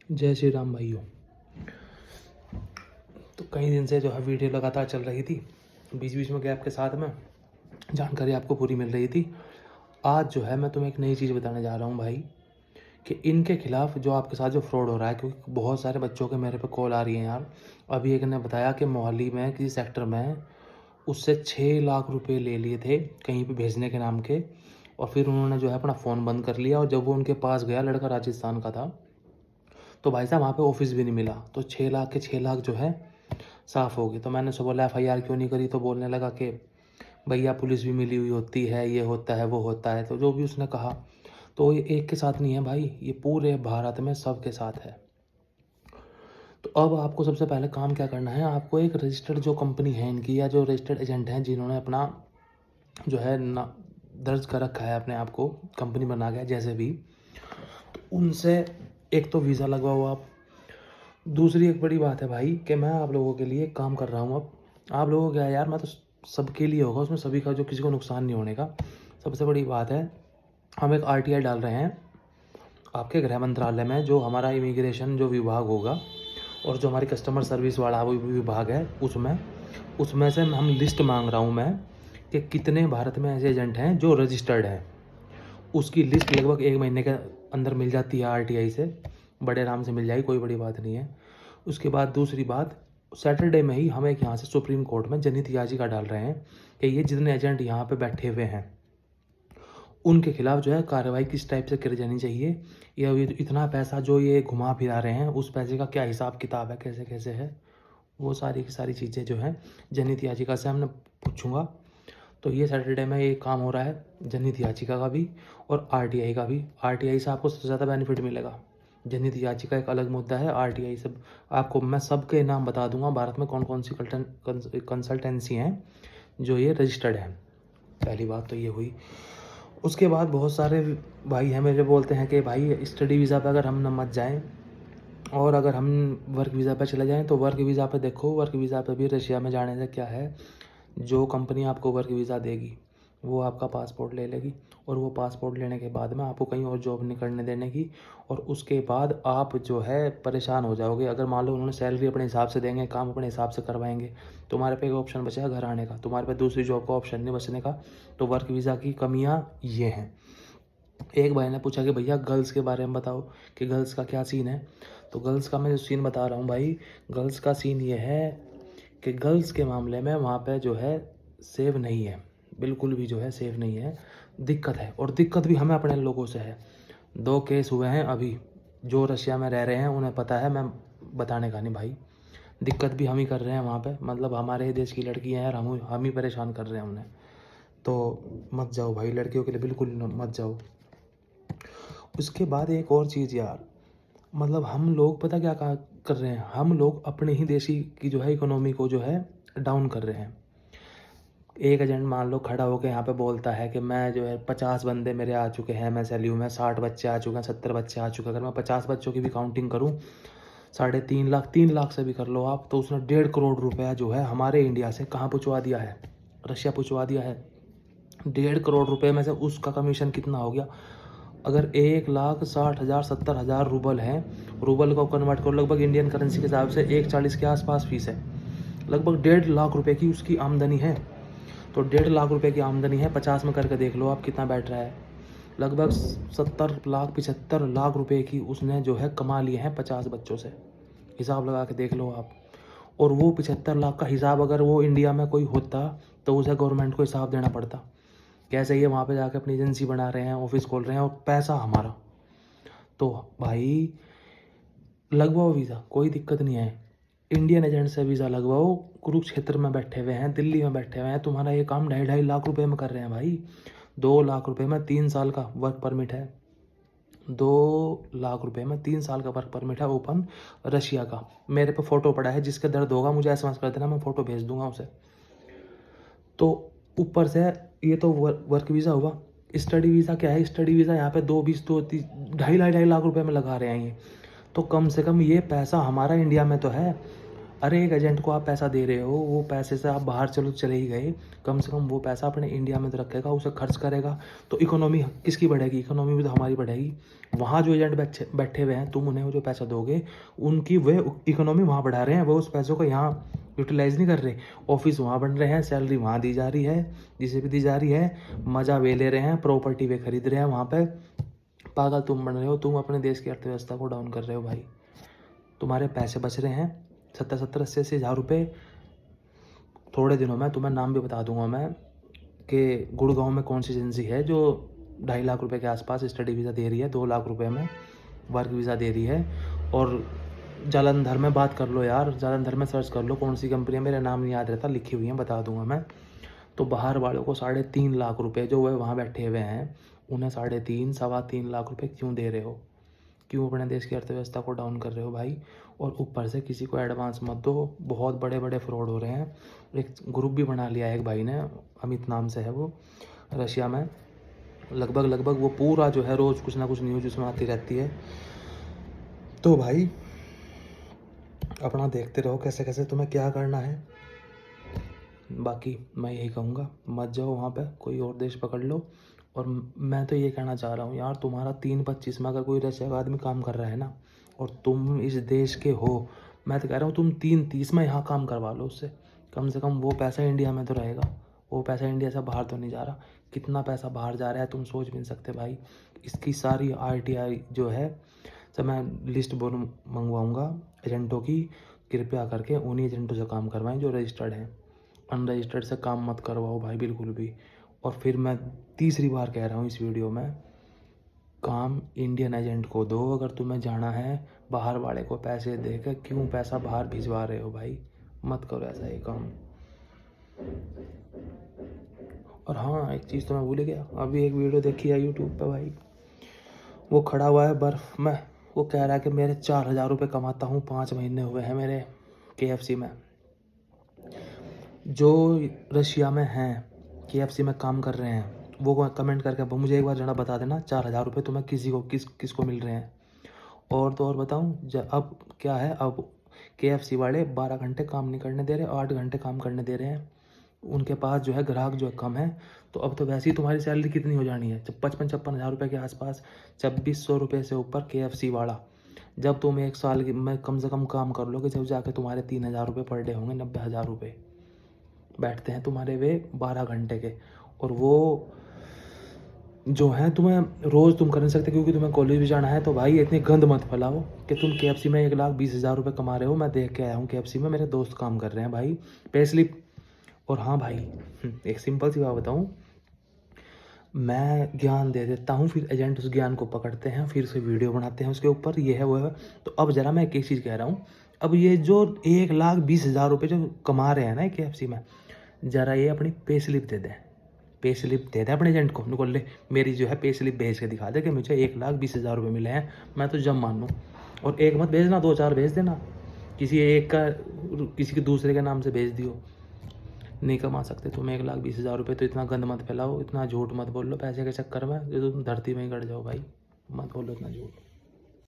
जय श्री राम भाइयों। तो कई दिन से जो है वीडियो लगातार चल रही थी, बीच बीच में गैप के साथ में जानकारी आपको पूरी मिल रही थी। आज जो है मैं तुम्हें एक नई चीज़ बताने जा रहा हूँ भाई, कि इनके खिलाफ जो आपके साथ जो फ्रॉड हो रहा है, क्योंकि बहुत सारे बच्चों के मेरे पे कॉल आ रही हैं यार। अभी एक ने बताया कि मोहाली में किसी सेक्टर में उससे 6 लाख रुपए ले लिए थे कहीं पे भेजने के नाम के, और फिर उन्होंने जो है अपना फ़ोन बंद कर लिया। और जब वो उनके पास गया, लड़का राजस्थान का था, तो भाई साहब वहाँ पे ऑफिस भी नहीं मिला। तो 6 लाख के 6 लाख जो है साफ़ होगी। तो मैंने उससे बोला FIR क्यों नहीं करी, तो बोलने लगा कि भैया पुलिस भी मिली हुई होती है, ये होता है वो होता है। तो जो भी उसने कहा, तो ये एक के साथ नहीं है भाई, ये पूरे भारत में सबके साथ है। तो अब आपको सबसे पहले काम क्या करना है, आपको एक रजिस्टर्ड जो कंपनी है इनकी, या जो रजिस्टर्ड एजेंट हैं जिन्होंने अपना जो है ना दर्ज कर रखा है अपने आप को कंपनी बना गया जैसे भी, तो उनसे एक तो वीज़ा लगवाओ आप। दूसरी एक बड़ी बात है भाई कि मैं आप लोगों के लिए काम कर रहा हूँ। अब आप लोगों को क्या है यार, मैं तो सबके लिए होगा उसमें, सभी का, जो किसी को नुकसान नहीं होने का। सबसे बड़ी बात है, हम एक RTI डाल रहे हैं आपके गृह मंत्रालय में, जो हमारा इमिग्रेशन जो विभाग होगा और जो हमारी कस्टमर सर्विस वाला वो विभाग है, उसमें से हम लिस्ट मांग रहा हूँ मैं, कि कितने भारत में ऐसे एजेंट हैं जो रजिस्टर्ड हैं। उसकी लिस्ट लगभग 1 महीने के अंदर मिल जाती है RTI से, बड़े आराम से मिल जाएगी, कोई बड़ी बात नहीं है। उसके बाद दूसरी बात, सैटरडे में ही हम एक यहाँ से सुप्रीम कोर्ट में जनहित याचिका डाल रहे हैं कि ये जितने एजेंट यहाँ पे बैठे हुए हैं उनके खिलाफ जो है कार्रवाई किस टाइप से करी जानी चाहिए, या इतना पैसा जो ये घुमा फिरा रहे हैं उस पैसे का क्या हिसाब किताब है, कैसे कैसे है, वो सारी की सारी चीज़ें जो हैं जनहित याचिका से हमने पूछूंगा। तो ये सैटरडे में ये काम हो रहा है, जनहित याचिका का भी और RTI का भी। RTI से आपको सबसे ज़्यादा बेनिफिट मिलेगा, जनहित याचिका एक अलग मुद्दा है। RTI से आपको मैं सबके नाम बता दूंगा भारत में कौन कौन सी कंसल्टेंसी हैं जो ये रजिस्टर्ड हैं। पहली बात तो ये हुई। उसके बाद बहुत सारे भाई हैं मेरे, बोलते हैं कि भाई स्टडी वीज़ा पे अगर हम न मत जाएँ, और अगर हम वर्क वीज़ा पे चले जाएँ, तो वर्क वीज़ा पे देखो, वर्क वीज़ा पे भी रशिया में जाने से क्या है, जो कंपनी आपको वर्क वीज़ा देगी वो आपका पासपोर्ट ले लेगी, और वो पासपोर्ट लेने के बाद में आपको कहीं और जॉब नहीं करने देने की। और उसके बाद आप जो है परेशान हो जाओगे। अगर मान लो उन्होंने सैलरी अपने हिसाब से देंगे, काम अपने हिसाब से करवाएंगे, तुम्हारे पे एक ऑप्शन बचेगा घर आने का, तुम्हारे पे दूसरी जॉब का ऑप्शन नहीं बचने का। तो वर्क वीज़ा की कमियाँ ये हैं। एक भाई ने पूछा कि भैया गर्ल्स के बारे में बताओ कि गर्ल्स का क्या सीन है। तो गर्ल्स का मैं जो सीन बता रहा हूँ भाई, गर्ल्स का सीन ये है कि गर्ल्स के मामले में वहाँ पे जो है सेव नहीं है, बिल्कुल भी जो है सेव नहीं है, दिक्कत है। और दिक्कत भी हमें अपने लोगों से है। 2 केस हुए हैं अभी, जो रशिया में रह रहे हैं उन्हें पता है, मैं बताने का नहीं भाई। दिक्कत भी हम ही कर रहे हैं वहाँ पे, मतलब हमारे ही देश की लड़कियाँ हैं और हम ही परेशान कर रहे हैं उन्हें। तो मत जाओ भाई, लड़कियों के लिए बिल्कुल मत जाओ। उसके बाद एक और चीज़ यार, मतलब हम लोग पता क्या कर रहे हैं, हम लोग अपने ही देशी की जो है इकोनॉमी को जो है डाउन कर रहे हैं। एक एजेंट मान लो खड़ा होकर यहाँ पे बोलता है कि मैं जो है 50 बंदे मेरे आ चुके हैं, मैं सैल्यू में 60 बच्चे आ चुके हैं, 70 बच्चे आ चुके हैं। अगर मैं 50 बच्चों की भी काउंटिंग करूँ, 3.5 लाख, 3 लाख से भी कर लो आप, तो उसने 1.5 करोड़ रुपया जो है हमारे इंडिया से कहाँ पहुँचवा दिया है, रशिया पहुँचवा दिया है। 1.5 करोड़ रुपये में से उसका कमीशन कितना हो गया, अगर 1,60,000 70,000 रूबल है, रूबल को कन्वर्ट करो लगभग इंडियन करेंसी के हिसाब से 1,40 के आसपास फीस है, लगभग 1.5 लाख रुपए की उसकी आमदनी है। तो 1.5 लाख रुपए की आमदनी है, 50 में करके देख लो आप कितना बैठ रहा है, लगभग 70 लाख 75 लाख रुपए की उसने जो है कमा लिए हैं 50 बच्चों से। हिसाब लगा के देख लो आप। और वो 75 लाख का हिसाब अगर वो इंडिया में कोई होता तो उसे गवर्नमेंट को हिसाब देना पड़ता। कैसे ये वहाँ पे जाके अपनी एजेंसी बना रहे हैं, ऑफिस खोल रहे हैं, और पैसा हमारा। तो भाई लगवाओ वीज़ा, कोई दिक्कत नहीं है, इंडियन एजेंट से वीज़ा लगवाओ। कुरुक्षेत्र में बैठे हुए हैं, दिल्ली में बैठे हुए हैं, तुम्हारा ये काम 2.5 लाख रुपए में कर रहे हैं भाई। 2 लाख रुपए में 3 साल का वर्क परमिट है, 2 लाख रुपए में 3 साल का वर्क परमिट है ओपन, रशिया का। मेरे पे फोटो पड़ा है, जिसके दर्द होगा मुझे SMS कर देना, मैं फ़ोटो भेज दूंगा उसे। तो ऊपर से ये तो वर्क वीज़ा हुआ। स्टडी वीज़ा क्या है, स्टडी वीज़ा यहाँ पे 2 20 2 2.5 लाख रुपए में लगा रहे हैं ये। तो कम से कम ये पैसा हमारा इंडिया में तो है। अरे एक एजेंट को आप पैसा दे रहे हो, वो पैसे से आप बाहर चले ही गए, कम से कम वो पैसा अपने इंडिया में तो रखेगा, उसे खर्च करेगा, तो इकोनॉमी किसकी बढ़ेगी? इकोनॉमी भी तो हमारी बढ़ेगी। वहाँ जो एजेंट बैठे हुए हैं, तुम उन्हें जो पैसा दोगे, उनकी वह इकोनॉमी वहाँ बढ़ा रहे हैं, वो उस पैसों को यहाँ यूटिलाइज नहीं कर रहे। ऑफिस वहाँ बन रहे हैं, सैलरी वहाँ दी जा रही है, जिसे भी दी जा रही है, मज़ा वे ले रहे हैं, प्रॉपर्टी वे खरीद रहे हैं वहाँ पे। पागल तुम बन रहे हो, तुम अपने देश की अर्थव्यवस्था को डाउन कर रहे हो भाई। तुम्हारे पैसे बच रहे हैं 70-80 हज़ार रुपये। थोड़े दिनों में तुम्हें नाम भी बता दूंगा मैं कि गुड़गांव में कौन सी एजेंसी है जो 2.5 लाख रुपए के आसपास स्टडी वीज़ा दे रही है, 2 लाख रुपए में वर्क वीज़ा दे रही है। और जालंधर में बात कर लो यार, जालंधर में सर्च कर लो कौन सी कंपनी है, मेरा नाम नहीं याद रहता, लिखी हुई है, बता दूंगा मैं। तो बाहर वालों को 3.5 लाख रुपए जो वह वहाँ बैठे हुए हैं, उन्हें 3.5-3.25 लाख रुपए क्यों दे रहे हो? क्यों अपने देश की अर्थव्यवस्था को डाउन कर रहे हो भाई? और ऊपर से किसी को एडवांस मत दो, बहुत बड़े बड़े फ्रॉड हो रहे हैं। एक ग्रुप भी बना लिया है एक भाई ने, अमित नाम से है वो, रशिया में। लगभग वो पूरा जो है रोज़ कुछ ना कुछ न्यूज़ उसमें आती रहती है। तो भाई अपना देखते रहो कैसे कैसे तुम्हें क्या करना है। बाकी मैं यही कहूँगा, मत जाओ वहाँ पे, कोई और देश पकड़ लो। और मैं तो ये कहना चाह रहा हूँ यार, तुम्हारा 3.25 में अगर कोई रशिया का आदमी काम कर रहा है ना, और तुम इस देश के हो, मैं तो कह रहा हूँ तुम 3.30 में यहाँ काम करवा लो उससे। कम से कम वो पैसा इंडिया में तो रहेगा, वो पैसा इंडिया से बाहर तो नहीं जा रहा। कितना पैसा बाहर जा रहा है तुम सोच भी नहीं सकते भाई। इसकी सारी RTI जो है सब मैं लिस्ट मंगवाऊँगा एजेंटों की, कृपया करके उन्हीं एजेंटों से काम करवाएं जो रजिस्टर्ड हैं। अनरजिस्टर्ड से काम मत करवाओ भाई बिल्कुल भी। और फिर मैं तीसरी बार कह रहा हूँ इस वीडियो में, काम इंडियन एजेंट को दो अगर तुम्हें जाना है। बाहर वाले को पैसे देकर क्यों पैसा बाहर भिजवा रहे हो भाई? मत करो ऐसा ही काम। और हाँ, एक चीज़ तो मैं भूल गया, अभी एक वीडियो देखी है यूट्यूब पे भाई, वो खड़ा हुआ है बर्फ़ में, वो कह रहा है कि मेरे 4,000 रुपये कमाता हूँ, 5 महीने हुए हैं मेरे KFC में। जो रशिया में हैं, KFC में काम कर रहे हैं, वो कमेंट करके मुझे एक बार जरा बता देना 4,000 रुपये तुम्हें किसको मिल रहे हैं। और तो और बताऊँ, अब क्या है, अब KFC वाले 12 घंटे काम नहीं करने दे रहे, 8 घंटे काम करने दे रहे हैं। उनके पास जो है ग्राहक जो है कम है। तो अब तो वैसे ही तुम्हारी सैलरी कितनी हो जानी है, 55-56 हज़ार रुपये के आसपास, 2600 रुपये से ऊपर KFC वाला। जब तुम 1 साल में कम से कम काम कर लोगे, जब जाके तुम्हारे 3,000 रुपये पर डे होंगे, 90,000 रुपये बैठते हैं तुम्हारे वे 12 घंटे के। और वो जो है तुम्हें रोज़ तुम कर नहीं सकते क्योंकि तुम्हें कॉलेज भी जाना है। तो भाई इतनी गंद मत फैलाओ कि तुम KFC में 1,20,000 रुपये कमा रहे हो। मैं देख के आया हूँ KFC में, मेरे दोस्त काम कर रहे हैं भाई, पे स्लिप। और हाँ भाई, एक सिंपल सी बात बताऊँ, मैं ज्ञान दे देता हूँ, फिर एजेंट उस ज्ञान को पकड़ते हैं, फिर उसे वीडियो बनाते हैं उसके ऊपर, ये है वो है। तो अब ज़रा मैं एक चीज़ कह रहा हूँ, अब ये जो 1,20,000 रुपये जो कमा रहे हैं ना KFC में, ज़रा ये अपनी पे स्लिप दे दें, पे स्लिप दे दें अपने एजेंट को, निकल ले मेरी जो है पे स्लिप भेज के दिखा दे कि मुझे 1,20,000 रुपये मिले हैं, मैं तो जब मान लूँ। और एक मत भेजना, 2-4 भेज देना, किसी एक का किसी के दूसरे के नाम से भेज दियो। नहीं कमा सकते तुम 1,20,000 रुपये, तो इतना गंद मत फैलाओ, इतना झूठ मत बोलो पैसे के चक्कर में, जो तुम धरती में ही गड़ जाओ भाई। मत बोलो इतना झूठ।